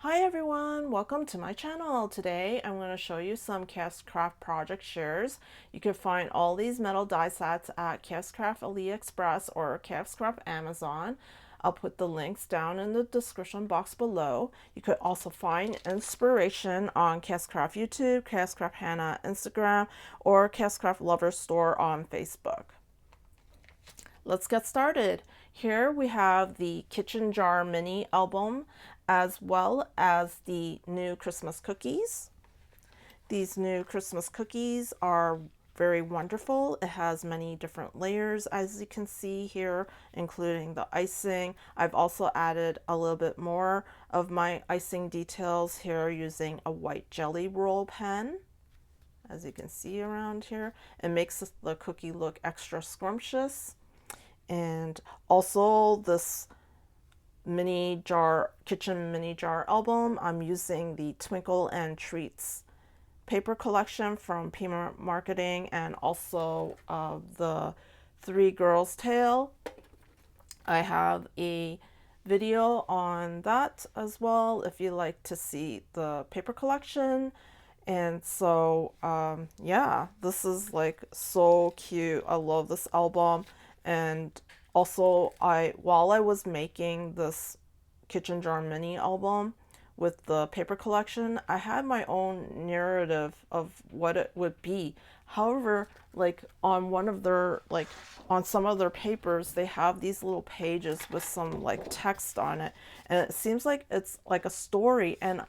Hi everyone, welcome to my channel. Today I'm going to show you some KSCRAFT Project Shares. You can find all these metal die sets at KSCRAFT AliExpress or KSCRAFT Amazon. I'll put the links down in the description box below. You could also find inspiration on KSCRAFT YouTube, KSCRAFT Hannah Instagram, or KSCRAFT Lover Store on Facebook. Let's get started. Here we have the kitchen jar mini album as well as the new Christmas cookies. These new Christmas cookies are very wonderful. It has many different layers as you can see here, including the icing. I've also added a little bit more of my icing details here using a white jelly roll pen. As you can see around here, it makes the cookie look extra scrumptious. And also this kitchen mini jar album, I'm using the Twinkle and Treats paper collection from papermarketing and also the Three Girls Tale. I have a video on that as well if you like to see the paper collection. And so yeah, this is like so cute. I love this album. And also, while I was making this kitchen jar mini album with the paper collection, I had my own narrative of what it would be. However, like on some of their papers, they have these little pages with some like text on it, and it seems like it's like a story. And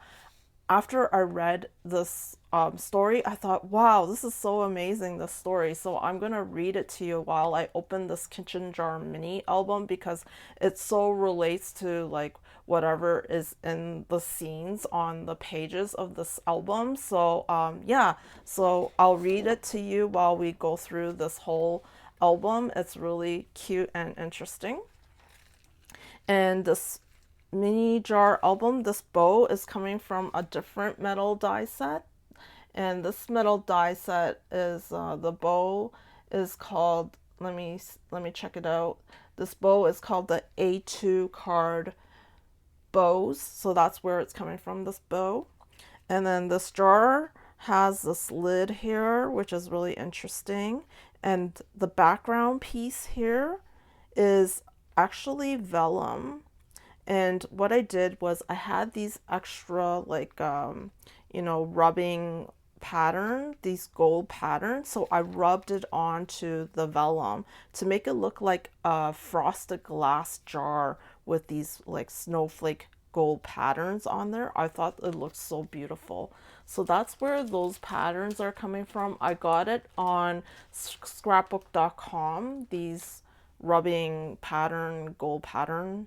after I read this story, I thought, wow, this is so amazing, this story. So I'm going to read it to you while I open this kitchen jar mini album because it so relates to like whatever is in the scenes on the pages of this album. So yeah, so I'll read it to you while we go through this whole album. It's really cute and interesting. And this mini jar album, this bow is coming from a different metal die set, and this metal die set is the bow is called, let me check it out. This bow is called the A2 card bows, so that's where it's coming from, this bow. And then this jar has this lid here, which is really interesting, and the background piece here is actually vellum. And what I did was I had these extra like rubbing pattern, these gold patterns, so I rubbed it onto the vellum to make it look like a frosted glass jar with these like snowflake gold patterns on there. I thought it looked so beautiful. So that's where those patterns are coming from. I got it on scrapbook.com, these rubbing pattern, gold pattern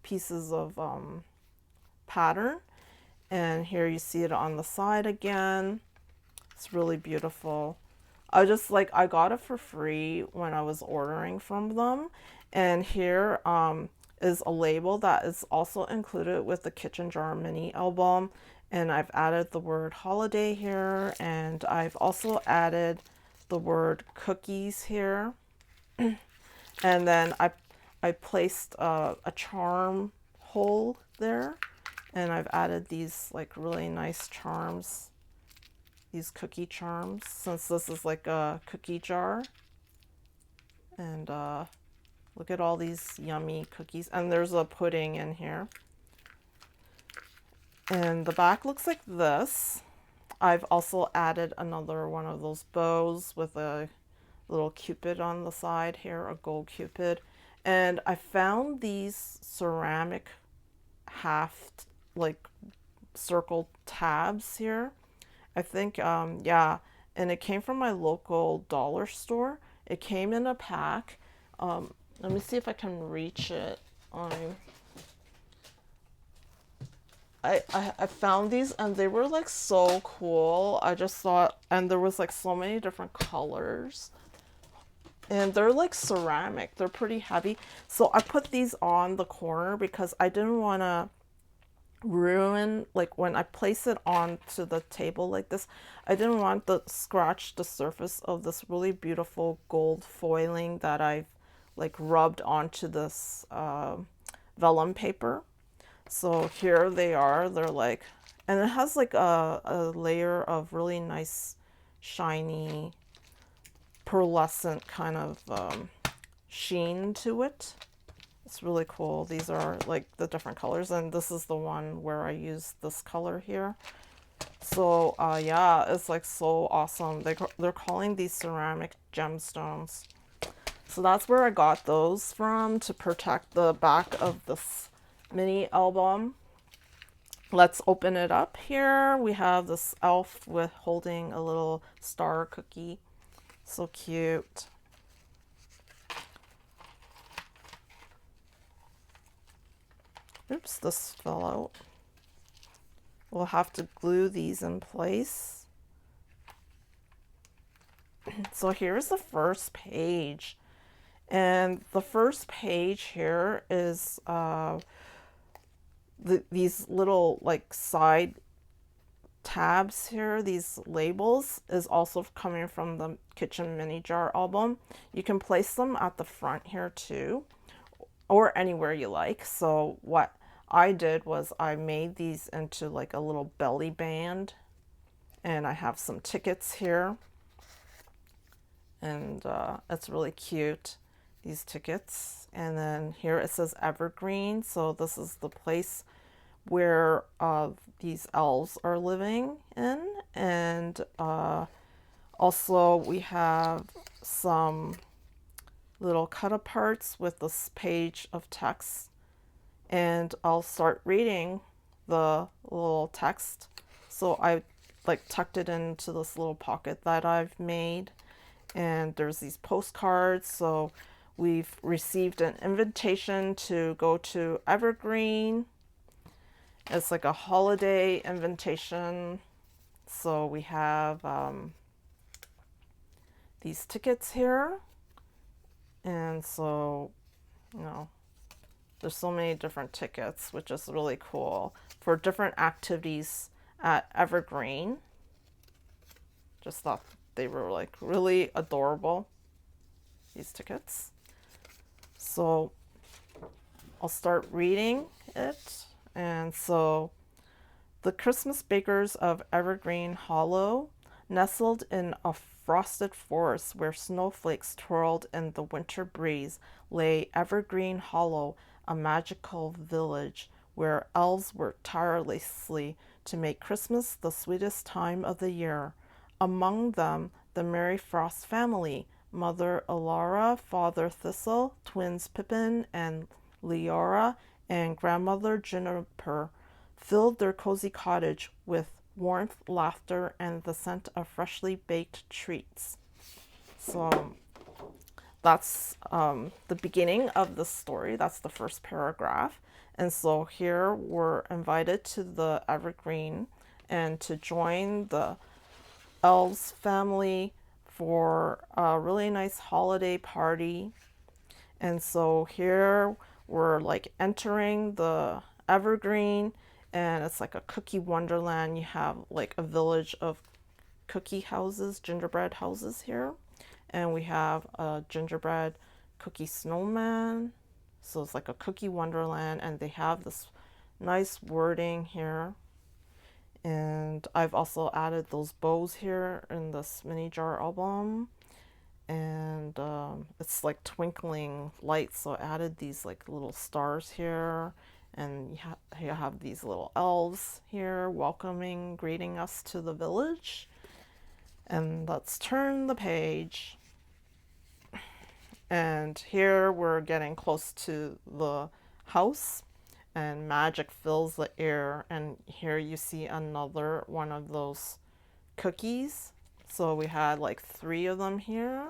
pieces of pattern. And here you see it on the side again. It's really beautiful. I got it for free when I was ordering from them. And here is a label that is also included with the kitchen jar mini album, and I've added the word holiday here, and I've also added the word cookies here. And then I placed a charm hole there, and I've added these like really nice charms, these cookie charms, since this is like a cookie jar. And look at all these yummy cookies, and there's a pudding in here. And the back looks like this. I've also added another one of those bows with a little cupid on the side here, a gold cupid. And I found these ceramic half like circle tabs here. I think yeah, and it came from my local dollar store. It came in a pack. Let me see if I can reach it. I found these and they were like so cool. I just thought, and there was like so many different colors. And they're like ceramic. They're pretty heavy. So I put these on the corner because I didn't want to ruin, like when I place it onto the table like this, I didn't want to scratch the surface of this really beautiful gold foiling that I've like rubbed onto this vellum paper. So here they are. They're like, and it has like a layer of really nice, shiny, pearlescent kind of sheen to it. It's really cool. These are like the different colors, and this is the one where I use this color here. So yeah, it's like so awesome. They're calling these ceramic gemstones. So that's where I got those from to protect the back of this mini album. Let's open it up here. We have this elf with holding a little star cookie. So cute. Oops, this fell out. We'll have to glue these in place. So here's the first page. And the first page here is these little like side tabs here, these labels, is also coming from the Kitchen Mini Jar album. You can place them at the front here too, or anywhere you like. So what I did was I made these into like a little belly band, and I have some tickets here, and it's really cute, these tickets. And then here it says Evergreen, so this is the place where these elves are living in. And also we have some little cut aparts with this page of text, and I'll start reading the little text. So I like tucked it into this little pocket that I've made, and there's these postcards. So we've received an invitation to go to Evergreen. It's like a holiday invitation. So we have these tickets here, and so there's so many different tickets, which is really cool, for different activities at Evergreen. Just thought they were like really adorable, these tickets. So I'll start reading it. And so, the Christmas bakers of Evergreen Hollow, nestled in a frosted forest where snowflakes twirled in the winter breeze, lay Evergreen Hollow, a magical village where elves worked tirelessly to make Christmas the sweetest time of the year. Among them, the Merry Frost family, Mother Alara, Father Thistle, twins Pippin and Leora, and Grandmother Juniper, filled their cozy cottage with warmth, laughter, and the scent of freshly baked treats. So that's the beginning of the story. That's the first paragraph. And so here we're invited to the Evergreen and to join the elves family for a really nice holiday party. And so here we're like entering the Evergreen, and it's like a cookie wonderland. You have like a village of cookie houses, gingerbread houses here. And we have a gingerbread cookie snowman. So it's like a cookie wonderland, and they have this nice wording here. And I've also added those bows here in this mini jar album. And it's like twinkling lights, so I added these like little stars here, and you have these little elves here welcoming, greeting us to the village. And let's turn the page, and here we're getting close to the house, and magic fills the air. And here you see another one of those cookies. So we had like 3 of them here.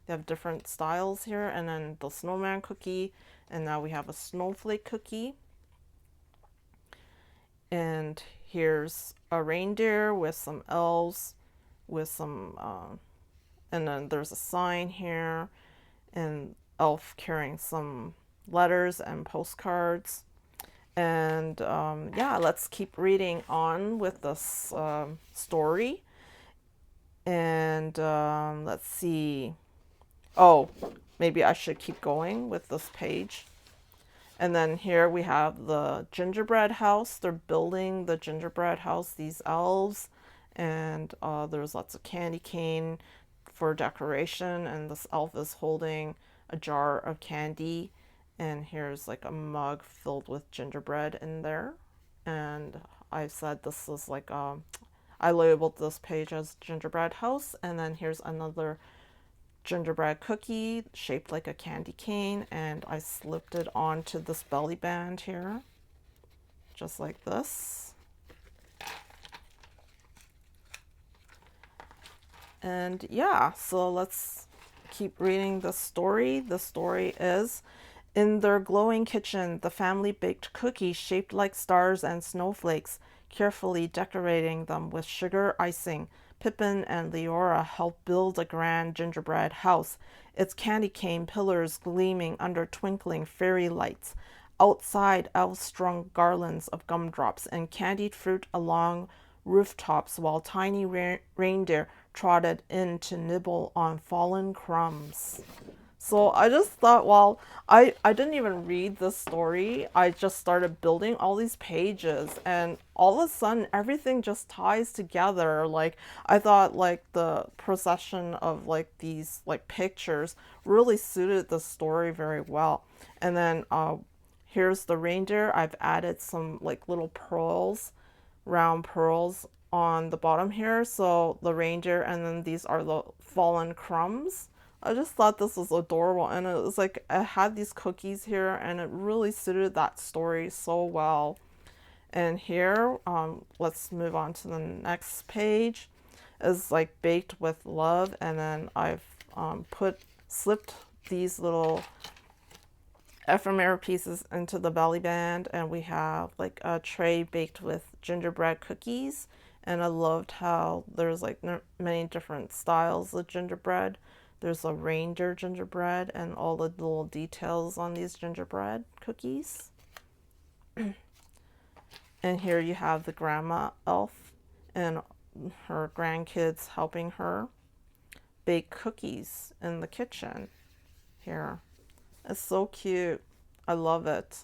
They have different styles here, and then the snowman cookie, and now we have a snowflake cookie. And here's a reindeer with some elves, with some, and then there's a sign here, and elf carrying some letters and postcards. And yeah, let's keep reading on with this story. And let's see. Oh, maybe I should keep going with this page. And then here we have the gingerbread house. They're building the gingerbread house, these elves. And there's lots of candy cane for decoration. And this elf is holding a jar of candy. And here's like a mug filled with gingerbread in there. And I said this is like, I labeled this page as gingerbread house. And then here's another gingerbread cookie shaped like a candy cane, and I slipped it onto this belly band here, just like this. And yeah, so let's keep reading the story. The story is, in their glowing kitchen, the family baked cookies shaped like stars and snowflakes, carefully decorating them with sugar icing. Pippin and Leora helped build a grand gingerbread house, its candy cane pillars gleaming under twinkling fairy lights. Outside, elves strung garlands of gumdrops and candied fruit along rooftops, while tiny reindeer trotted in to nibble on fallen crumbs. So I just thought, well, I didn't even read this story. I just started building all these pages, and all of a sudden everything just ties together. Like, I thought like the procession of like these like pictures really suited the story very well. And then here's the reindeer. I've added some like little pearls, round pearls on the bottom here. So the reindeer, and then these are the fallen crumbs. I just thought this was adorable, and it was like I had these cookies here, and it really suited that story so well. And here, let's move on to the next page. Is like baked with love, and then I've slipped these little ephemera pieces into the belly band, and we have like a tray baked with gingerbread cookies. And I loved how there's like many different styles of gingerbread. There's a reindeer gingerbread and all the little details on these gingerbread cookies. And here you have the grandma elf and her grandkids helping her bake cookies in the kitchen here. It's so cute. I love it.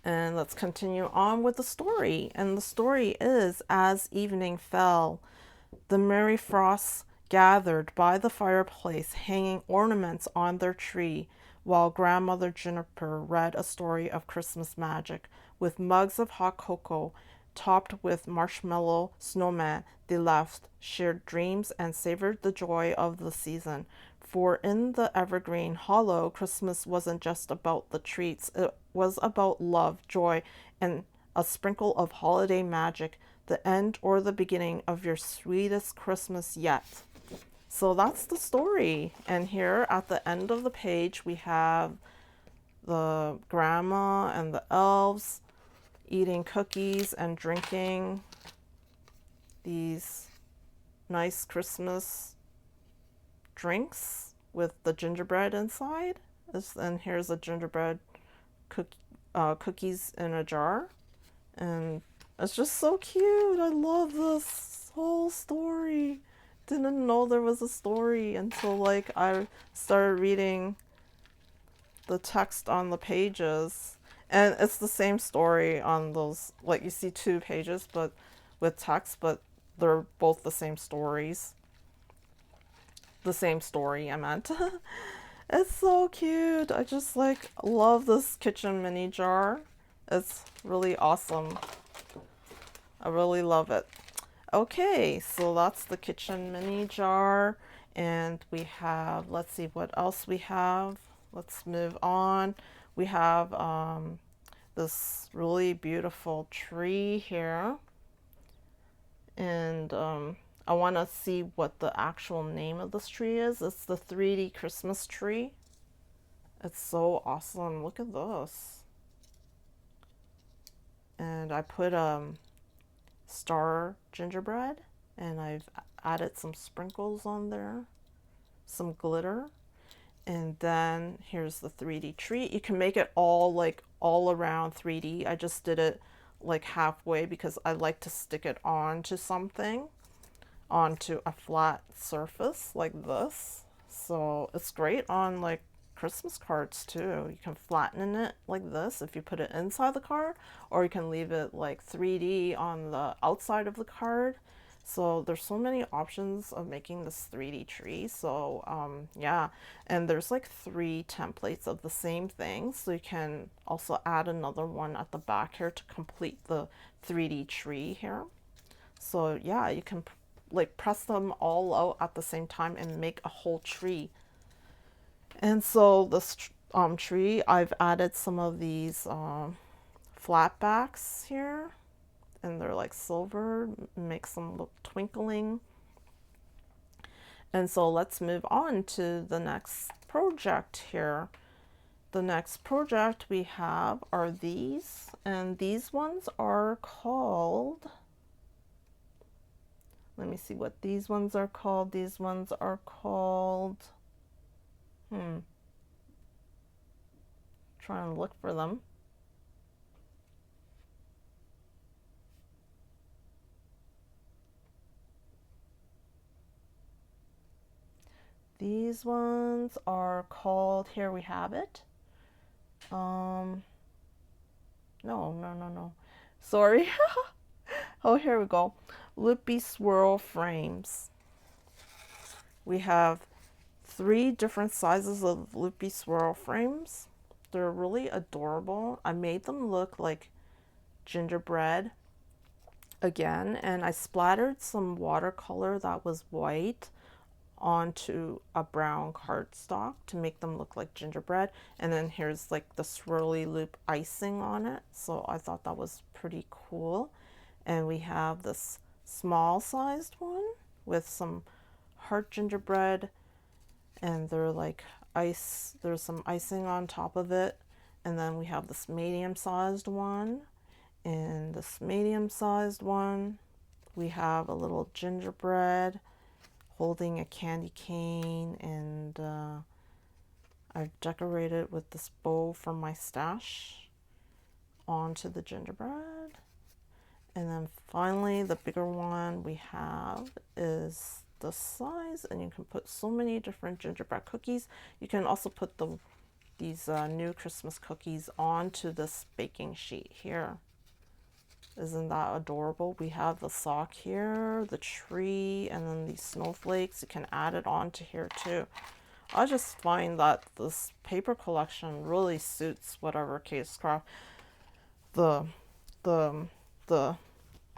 And let's continue on with the story. And the story is, as evening fell, the merry frosts gathered by the fireplace, hanging ornaments on their tree, while Grandmother Juniper read a story of Christmas magic. With mugs of hot cocoa topped with marshmallow snowmen, they laughed, shared dreams, and savored the joy of the season. For in the evergreen hollow, Christmas wasn't just about the treats. It was about love, joy, and a sprinkle of holiday magic, the end or the beginning of your sweetest Christmas yet. So that's the story. And here at the end of the page, we have the grandma and the elves eating cookies and drinking these nice Christmas drinks with the gingerbread inside. And here's a gingerbread cookies in a jar. And it's just so cute. I love this whole story. Didn't know there was a story until like I started reading the text on the pages. And it's the same story on those, like you see 2 pages but with text, but they're both the same stories. The same story, I meant. It's so cute. I just like love this kitchen mini jar. It's really awesome. I really love it. Okay, so that's the kitchen mini jar, and we have, let's see what else we have. Let's move on. We have this really beautiful tree here, and I want to see what the actual name of this tree is. It's the 3D Christmas tree. It's so awesome. Look at this. And I put star gingerbread, and I've added some sprinkles on there, some glitter, and then here's the 3D tree. You can make it all like all around 3D. I just did it like halfway because I like to stick it onto something, onto a flat surface like this. So it's great on like Christmas cards too. You can flatten it like this if you put it inside the card, or you can leave it like 3D on the outside of the card. So there's so many options of making this 3D tree. So yeah, and there's like 3 templates of the same thing. So you can also add another one at the back here to complete the 3D tree here. So yeah, you can like press them all out at the same time and make a whole tree. And so this tree, I've added some of these flat backs here, and they're like silver, makes them look twinkling. And so let's move on to the next project here. The next project we have are these, and these ones are called, let me see what these ones are called. These ones are called, trying to look for them. These ones are called, here we have it. No. Sorry. Oh, here we go. Loopy swirl frames. We have 3 different sizes of loopy swirl frames. They're really adorable. I made them look like gingerbread again, and I splattered some watercolor that was white onto a brown cardstock to make them look like gingerbread, and then here's like the swirly loop icing on it. So I thought that was pretty cool. And we have this small sized one with some heart gingerbread, and they're like ice, there's some icing on top of it. And then we have this medium sized one, and this medium sized one we have a little gingerbread holding a candy cane, and I've decorated with this bow from my stash onto the gingerbread. And then finally, the bigger one we have is the size, and you can put so many different gingerbread cookies. You can also put these new Christmas cookies onto this baking sheet here. Isn't that adorable? We have the sock here, the tree, and then these snowflakes. You can add it on to here too. I just find that this paper collection really suits whatever KSCRAFT, the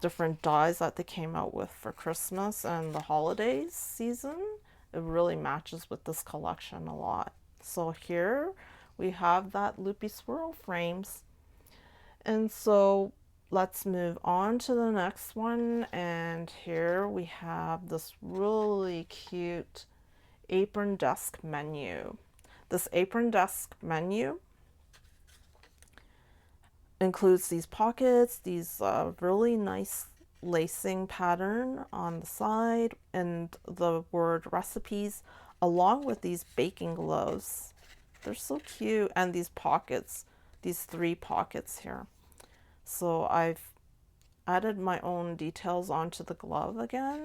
different dies that they came out with for Christmas and the holidays season. It really matches with this collection a lot. So here we have that loopy swirl frames. And so let's move on to the next one, and here we have this really cute apron desk menu. This apron desk menu includes these pockets, these really nice lacing pattern on the side, and the word recipes, along with these baking gloves. They're so cute, and these pockets, these 3 pockets here. So I've added my own details onto the glove again,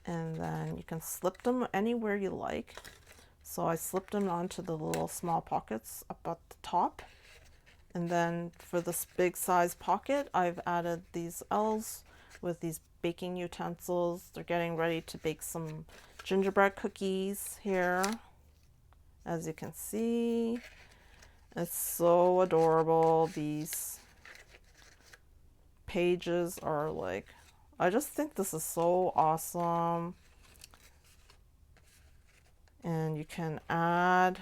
and then you can slip them anywhere you like. So I slipped them onto the little small pockets up at the top. And then for this big size pocket, I've added these L's with these baking utensils. They're getting ready to bake some gingerbread cookies here. As you can see, it's so adorable. These pages are like, I just think this is so awesome. And you can add,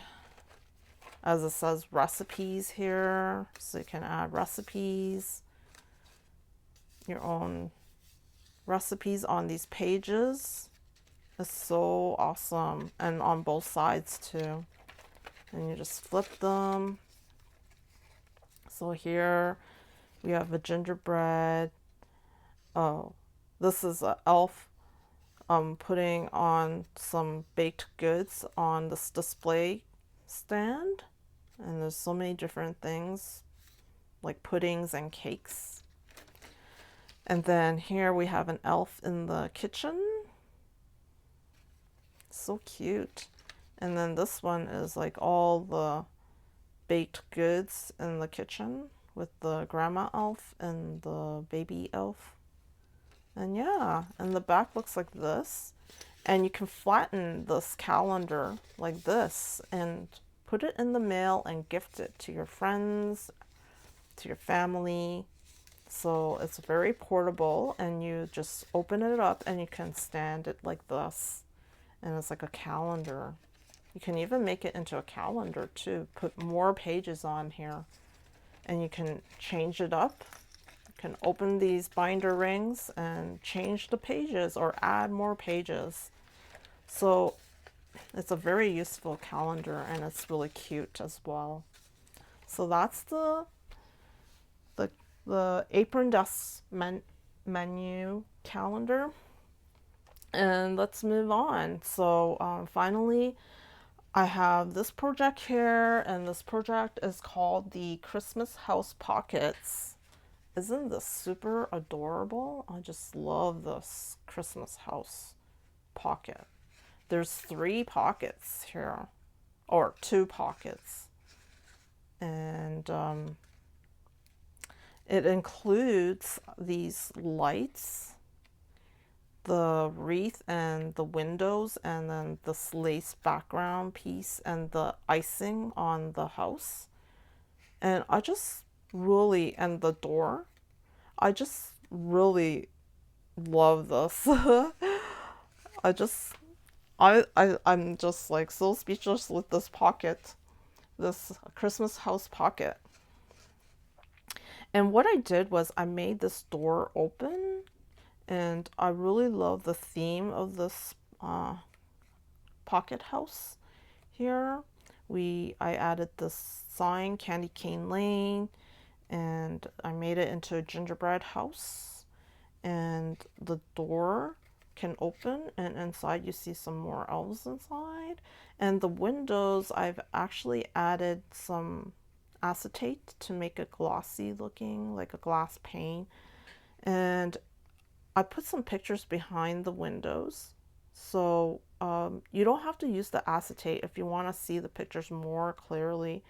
as it says, recipes here, so you can add recipes, your own recipes on these pages. It's so awesome, and on both sides too. And you just flip them. So here we have a gingerbread. Oh, this is an elf putting on some baked goods on this display stand. And there's so many different things like puddings and cakes. And then here we have an elf in the kitchen. So cute. And then this one is like all the baked goods in the kitchen with the grandma elf and the baby elf. And yeah, and the back looks like this. And you can flatten this calendar like this and put it in the mail and gift it to your friends, to your family. So it's very portable, and you just open it up and you can stand it like this. And it's like a calendar. You can even make it into a calendar too. Put more pages on here, and you can change it up. You can open these binder rings and change the pages or add more pages. So it's a very useful calendar, and it's really cute as well. So that's the Apron Desk menu calendar. And let's move on. So finally, I have this project here, and this project is called the Christmas House Pockets. Isn't this super adorable? I just love this Christmas house pocket. There's 3 pockets here, or 2 pockets. And it includes these lights, the wreath and the windows, and then this lace background piece and the icing on the house. And I just really, and the door, I just really love this. I'm just like so speechless with this pocket, this Christmas house pocket. And what I did was I made this door open, and I really love the theme of this pocket house here. I added this sign, Candy Cane Lane, and I made it into a gingerbread house. And the door can open, and inside you see some more elves inside. And the windows, I've actually added some acetate to make it glossy looking, like a glass pane. And I put some pictures behind the windows. So you don't have to use the acetate if you want to see the pictures more clearly.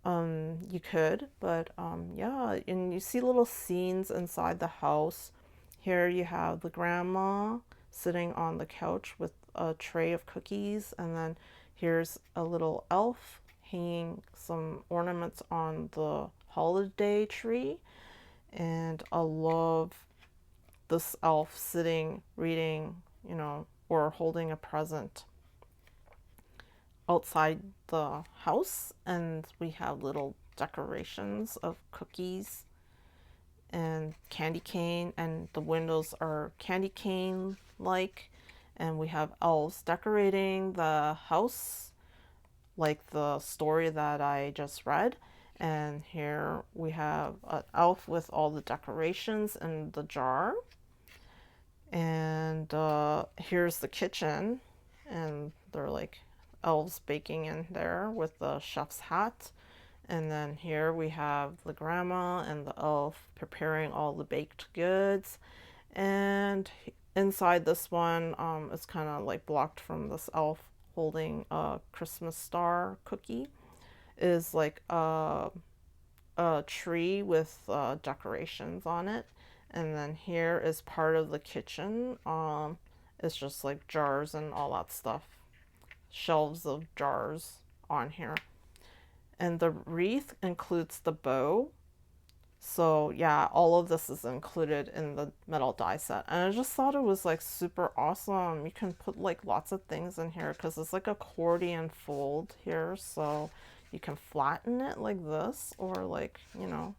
You could, but yeah, and you see little scenes inside the house. Here you have the grandma sitting on the couch with a tray of cookies, and then here's a little elf hanging some ornaments on the holiday tree. And I love this elf sitting, reading, or holding a present outside the house. And we have little decorations of cookies and candy cane, and the windows are candy cane like. And we have elves decorating the house like the story that I just read. And here we have an elf with all the decorations in the jar. And here's the kitchen, and they're like elves baking in there with the chef's hat. And then here we have the grandma and the elf preparing all the baked goods. And inside this one, it's kind of like blocked from this elf holding a Christmas star cookie, is like a tree with decorations on it. And then here is part of the kitchen. It's just like jars and all that stuff, shelves of jars on here. And the wreath includes the bow. So yeah, all of this is included in the metal die set. And I just thought it was like super awesome. You can put like lots of things in here because it's like accordion fold here. So you can flatten it like this, or like, and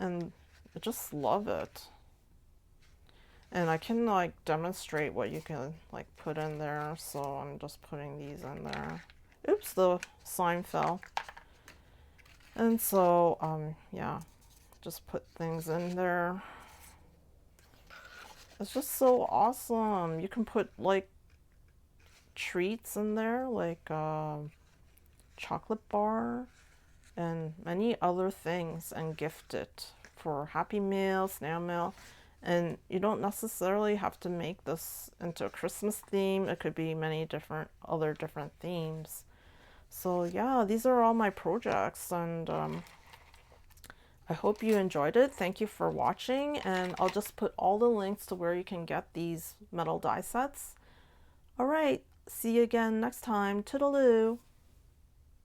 I just love it. And I can like demonstrate what you can like put in there. So I'm just putting these in there. Oops, the slime fell. And so, yeah, just put things in there. It's just so awesome. You can put like treats in there, like chocolate bar and many other things, and gift it for Happy Mail, snail mail. And you don't necessarily have to make this into a Christmas theme. It could be many different other different themes. So yeah, these are all my projects, and I hope you enjoyed it. Thank you for watching, and I'll just put all the links to where you can get these metal die sets. All right, see you again next time. Toodaloo!